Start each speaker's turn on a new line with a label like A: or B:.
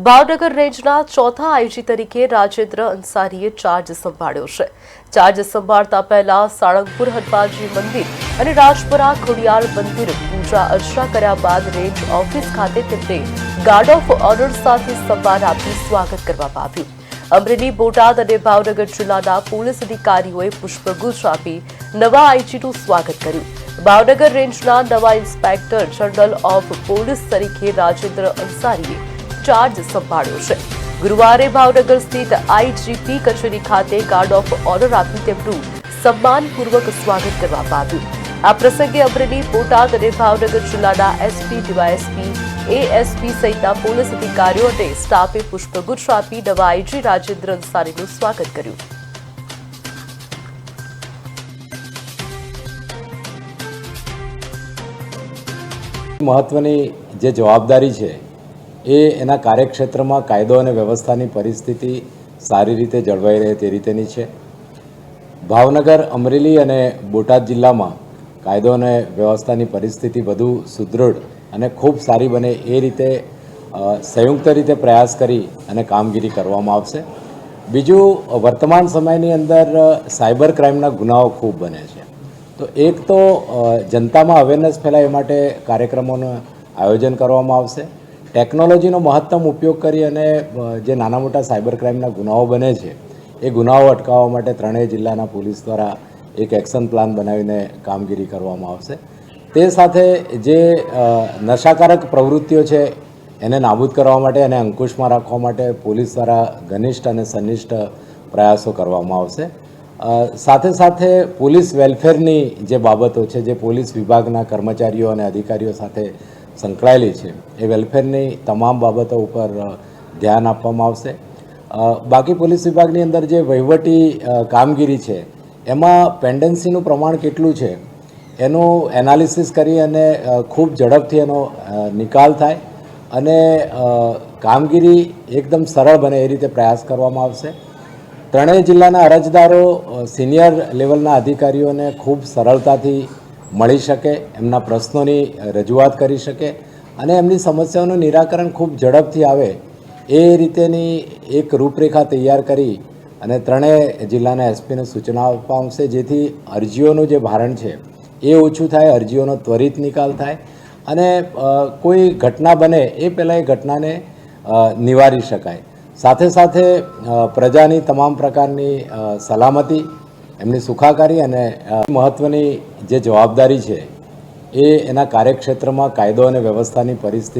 A: ભાવનગર રેન્જના ચોથા આઈજી તરીકે રાજેન્દ્ર અંસારીએ ચાર્જ સંભાળ્યો છે। ચાર્જ સંભાળતા પહેલા સાળંગપુર હનુમાનજી મંદિર અને રાજપુરા ખોડિયાર મંદિર પૂજા અર્ચના કર્યા બાદ રેન્જ ઓફિસ ખાતે તેમને ગાર્ડ ઓફ ઓનર સાથે સન્માન આપી સ્વાગત કરવામાં આવ્યું। અમરેલી, બોટાદ અને ભાવનગર જિલ્લાના પોલીસ અધિકારીઓએ પુષ્પગુચ્છ આપી નવા આઈજીનું સ્વાગત કર્યું। ભાવનગર રેન્જના નવા ઇન્સ્પેક્ટર જનરલ ઓફ પોલીસ તરીકે રાજેન્દ્ર અંસારીએ ચાર્જ સંભાળ્યો છે। ગુરુવારે ભાવનગર સ્થિત આઈજીપી કચેરી ખાતે ગાર્ડ ઓફ ઓનર આપી તેમનું સન્માનપૂર્વક સ્વાગત કરવામાં આવ્યું। આ પ્રસંગે અમરેલી, બોટાદ અને ભાવનગર જિલ્લાના એસપી, ડીવાયએસપી, એએસપી સહિતના પોલીસ અધિકારીઓ અને સ્ટાફે પુષ્પગુચ્છ આપી નવા આઈજી રાજેન્દ્ર અંસારીનું સ્વાગત કર્યું।
B: મહત્વની જે જવાબદારી છે એ એના કાર્યક્ષેત્રમાં કાયદો અને વ્યવસ્થાની પરિસ્થિતિ સારી રીતે જળવાઈ રહે તે રીતેની છે। ભાવનગર, અમરેલી અને બોટાદ જિલ્લામાં કાયદો અને વ્યવસ્થાની પરિસ્થિતિ વધુ સુદૃઢ અને ખૂબ સારી બને એ રીતે સંયુક્ત રીતે પ્રયાસ કરી અને કામગીરી કરવામાં આવશે। બીજું, વર્તમાન સમયની અંદર સાયબર ક્રાઇમના ગુનાઓ ખૂબ બને છે, તો એક તો જનતામાં અવેરનેસ ફેલાય એ માટે કાર્યક્રમોનું આયોજન કરવામાં આવશે। ટેકનોલોજીનો મહત્તમ ઉપયોગ કરી અને જે નાના મોટા સાયબર ક્રાઇમના ગુનાઓ બને છે એ ગુનાઓ અટકાવવા માટે ત્રણેય જિલ્લાના પોલીસ દ્વારા એક એક્શન પ્લાન બનાવીને કામગીરી કરવામાં આવશે। તે સાથે જે નશાકારક પ્રવૃત્તિઓ છે એને નાબૂદ કરવા માટે અને અંકુશમાં રાખવા માટે પોલીસ દ્વારા ઘનિષ્ઠ અને સનિષ્ઠ પ્રયાસો કરવામાં આવશે। સાથે સાથે પોલીસ વેલફેરની જે બાબતો છે, જે પોલીસ વિભાગના કર્મચારીઓ અને અધિકારીઓ સાથે સંકળાયેલી છે, એ વેલફેરની તમામ બાબતો ઉપર ધ્યાન આપવામાં આવશે। બાકી પોલીસ વિભાગની અંદર જે વહીવટી કામગીરી છે એમાં પેન્ડન્સીનું પ્રમાણ કેટલું છે એનું એનાલિસિસ કરી અને ખૂબ ઝડપથી એનો નિકાલ થાય અને કામગીરી એકદમ સરળ બને એ રીતે પ્રયાસ કરવામાં આવશે। ત્રણેય જિલ્લાના અરજદારો સિનિયર લેવલના અધિકારીઓને ખૂબ સરળતાથી મળી શકે, એમના પ્રશ્નોની રજૂઆત કરી શકે અને એમની સમસ્યાઓનું નિરાકરણ ખૂબ ઝડપથી આવે એ રીતેની એક રૂપરેખા તૈયાર કરી અને ત્રણેય જિલ્લાના એસપીને સૂચના આપવામાં આવશે, જેથી અરજીઓનું જે ભારણ છે એ ઓછું થાય, અરજીઓનો ત્વરિત નિકાલ થાય અને કોઈ ઘટના બને એ પહેલાં એ ઘટનાને નિવારી શકાય। સાથે સાથે પ્રજાની તમામ પ્રકારની સલામતી, એમની સુખાકારી અને મહત્ત્વની જે જવાબદારી છે એ એના કાર્યક્ષેત્રમાં કાયદો અને વ્યવસ્થાની પરિસ્થિતિ